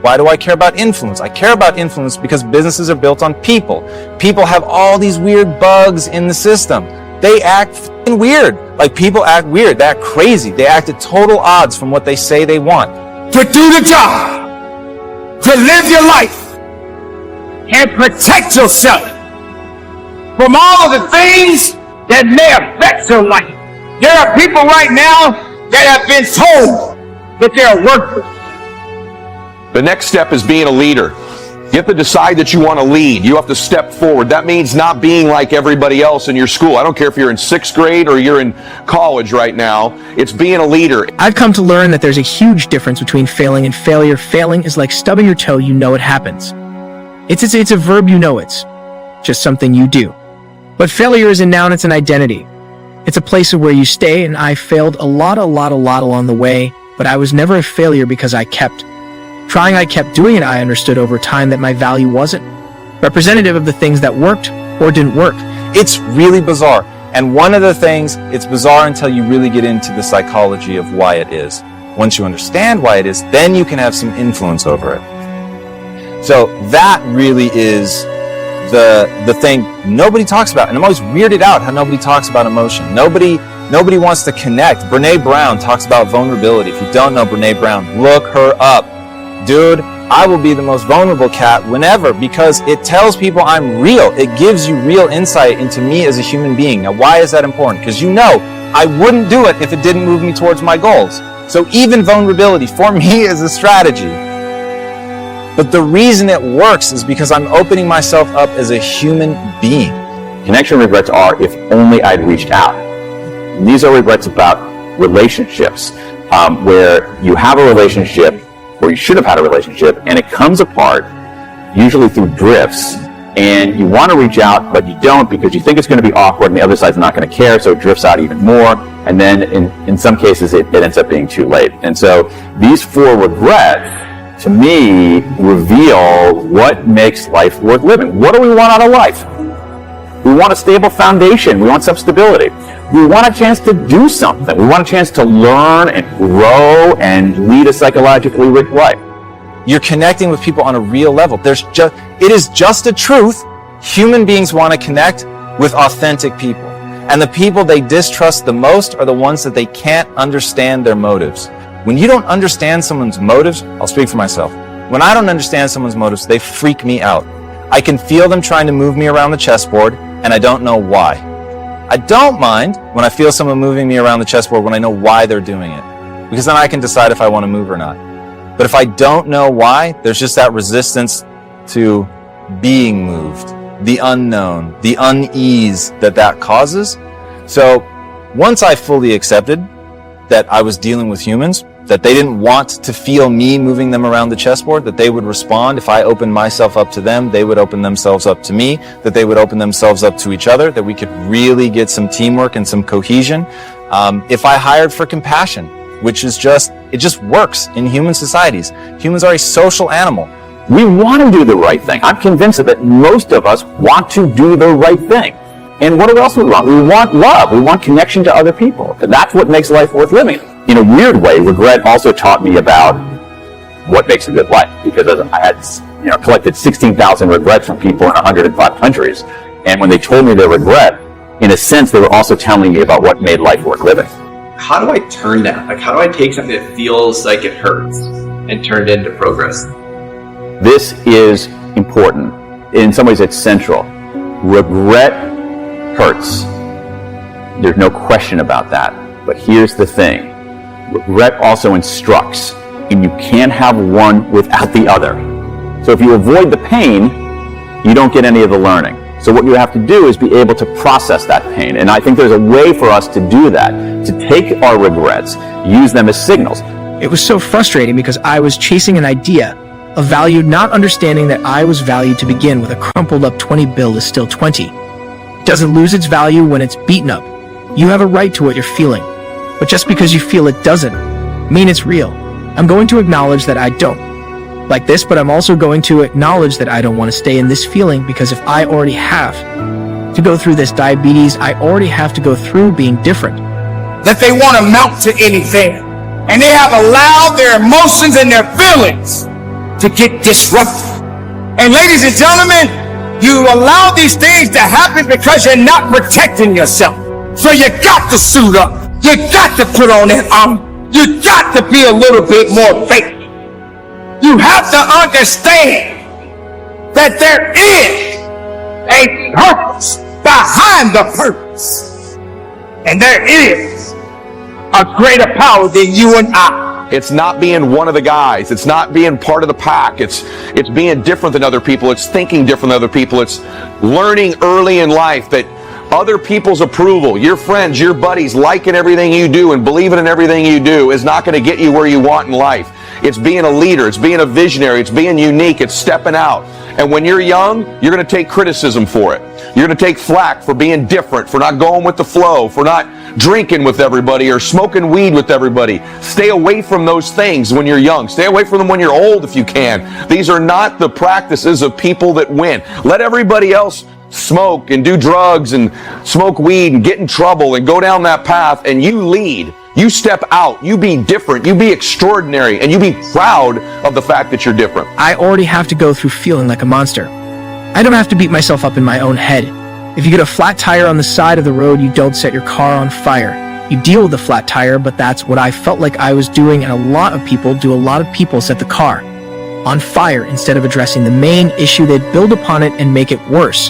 Why do I care about influence? I care about influence because businesses are built on people. People have all these weird bugs in the system. They act f***ing weird. Like, people act weird. They act crazy. They act at total odds from what they say they want. To do the job, to live your life, and protect yourself from all of the things that may affect your life. There are people right now that have been told that they're worthless. The next step is being a leader. You have to decide that you want to lead. You have to step forward. That means not being like everybody else in your school. I don't care if you're in 6th grade or you're in college right now. It's being a leader. I've come to learn that there's a huge difference between failing and failure. Failing is like stubbing your toe, you know it happens. It's a verb, you know it's just something you do. But failure is a noun, it's an identity. It's a place of where you stay, and I failed a lot along the way, but I was never a failure because I kept trying, I kept doing it. I understood over time that my value wasn't representative of the things that worked or didn't work. It's really bizarre. And one of the things, it's bizarre until you really get into the psychology of why it is. Once you understand why it is, then you can have some influence over it. So that really is the thing nobody talks about. And I'm always weirded out how nobody talks about emotion. Nobody wants to connect. Brene Brown talks about vulnerability. If you don't know Brene Brown, look her up. Dude, I will be the most vulnerable cat whenever, because it tells people I'm real. It gives you real insight into me as a human being. Now, why is that important? Because you know I wouldn't do it if it didn't move me towards my goals. So even vulnerability for me is a strategy. But the reason it works is because I'm opening myself up as a human being. Connection regrets are, if only I'd reached out. And these are regrets about relationships, where you have a relationship, or you should have had a relationship, and it comes apart, usually through drifts, and you want to reach out, but you don't because you think it's going to be awkward and the other side's not going to care, so it drifts out even more, and then in some cases it ends up being too late. And so these 4 regrets, to me, reveal what makes life worth living. What do we want out of life? We want a stable foundation. We want some stability. We want a chance to do something. We want a chance to learn and grow and lead a psychologically rich life. You're connecting with people on a real level. It is just a truth. Human beings want to connect with authentic people. And the people they distrust the most are the ones that they can't understand their motives. When you don't understand someone's motives, I'll speak for myself. When I don't understand someone's motives, they freak me out. I can feel them trying to move me around the chessboard, and I don't know why. I don't mind when I feel someone moving me around the chessboard when I know why they're doing it, because then I can decide if I want to move or not. But if I don't know why, there's just that resistance to being moved, the unknown, the unease that causes. So once I fully accepted that I was dealing with humans, that they didn't want to feel me moving them around the chessboard, that they would respond if I opened myself up to them, they would open themselves up to me, that they would open themselves up to each other, that we could really get some teamwork and some cohesion. If I hired for compassion, which is it just works in human societies. Humans are a social animal. We want to do the right thing. I'm convinced that most of us want to do the right thing. And what else do we want? We want love. We want connection to other people. And that's what makes life worth living. In a weird way, regret also taught me about what makes a good life, because I had collected 16,000 regrets from people in 105 countries. And when they told me their regret, in a sense, they were also telling me about what made life worth living. How do I turn that? Like, how do I take something that feels like it hurts and turn it into progress? This is important. In some ways, it's central. Regret hurts. There's no question about that. But here's the thing. Regret also instructs, and you can't have one without the other. So if you avoid the pain, you don't get any of the learning. So what you have to do is be able to process that pain. And I think there's a way for us to do that, to take our regrets, use them as signals. It was so frustrating because I was chasing an idea of value, not understanding that I was valued to begin with. A crumpled up 20 bill is still 20. It doesn't lose its value when it's beaten up. You have a right to what you're feeling. But just because you feel it doesn't mean it's real. I'm going to acknowledge that I don't like this, but I'm also going to acknowledge that I don't want to stay in this feeling, because if I already have to go through this diabetes, I already have to go through being different. That they want to mount to anything. And they have allowed their emotions and their feelings to get disrupted. And ladies and gentlemen, you allow these things to happen because you're not protecting yourself. So you got to suit up. You got to put on that armor. You got to be a little bit more faithful. You have to understand that there is a purpose behind the purpose. And there is a greater power than you and I. It's not being one of the guys. It's not being part of the pack. It's being different than other people. It's thinking different than other people. It's learning early in life that other people's approval, your friends, your buddies liking everything you do and believing in everything you do is not going to get you where you want in life. It's being a leader. It's being a visionary. It's being unique. It's stepping out. And when you're young, you're going to take criticism for it. You're going to take flack for being different, for not going with the flow, for not drinking with everybody or smoking weed with everybody. Stay away from those things when you're young. Stay away from them when you're old if you can. These are not the practices of people that win. Let everybody else smoke and do drugs and smoke weed and get in trouble and go down that path, and you lead. You step out, you be different, you be extraordinary, and you be proud of the fact that you're different. I already have to go through feeling like a monster. I don't have to beat myself up in my own head. If you get a flat tire on the side of the road, you don't set your car on fire. You deal with the flat tire, but that's what I felt like I was doing, and a lot of people set the car on fire instead of addressing the main issue. They'd build upon it and make it worse.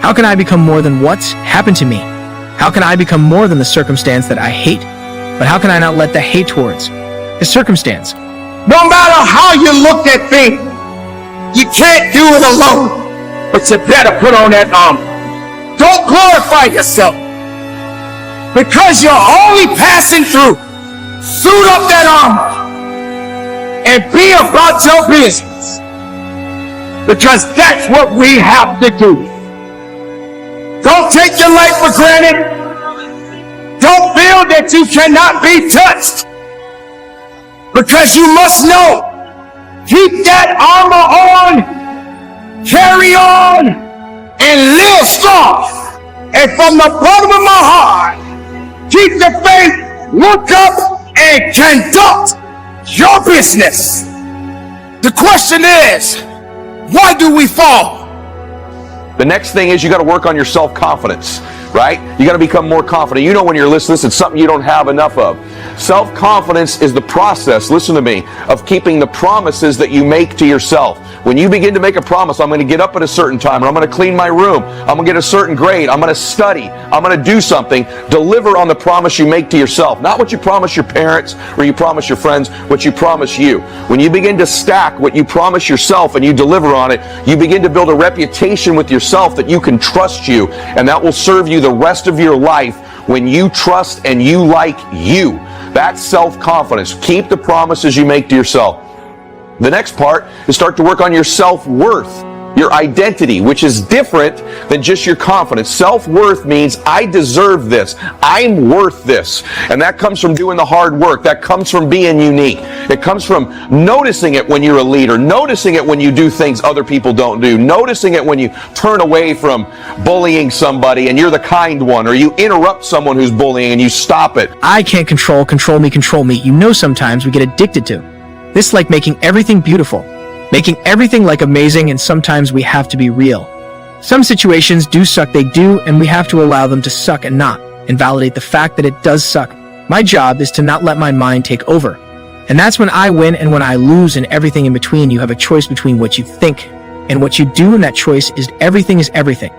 How can I become more than what's happened to me? How can I become more than the circumstance that I hate? But how can I not let the hate towards the circumstance? No matter how you look at things, you can't do it alone. But you better put on that armor. Don't glorify yourself. Because you're only passing through. Suit up that armor. And be about your business. Because that's what we have to do. Don't take your life for granted. Don't feel that you cannot be touched. Because you must know, keep that armor on, carry on, and live strong. And from the bottom of my heart, keep the faith, look up, and conduct your business. The question is, why do we fall? The next thing is you got to work on your self-confidence, right? You got to become more confident. You know when you're listening, it's something you don't have enough of. Self-confidence is the process, listen to me, of keeping the promises that you make to yourself. When you begin to make a promise, I'm going to get up at a certain time, or I'm going to clean my room, I'm going to get a certain grade, I'm going to study, I'm going to do something, deliver on the promise you make to yourself. Not what you promise your parents or you promise your friends, what you promise you. When you begin to stack what you promise yourself and you deliver on it, you begin to build a reputation with yourself that you can trust you, and that will serve you the rest of your life when you trust and you like you. That's self-confidence. Keep the promises you make to yourself. The next part is start to work on your self-worth, your identity, which is different than just your confidence. Self-worth means I deserve this. I'm worth this. And that comes from doing the hard work. That comes from being unique. It comes from noticing it when you're a leader, noticing it when you do things other people don't do, noticing it when you turn away from bullying somebody and you're the kind one, or you interrupt someone who's bullying and you stop it. I can't control me. You know, sometimes we get addicted to this, like making everything beautiful, making everything like amazing, and sometimes we have to be real. Some situations do suck, they do, and we have to allow them to suck and not invalidate the fact that it does suck. My job is to not let my mind take over. And that's when I win and when I lose, and everything in between. You have a choice between what you think and what you do, and that choice is everything is everything.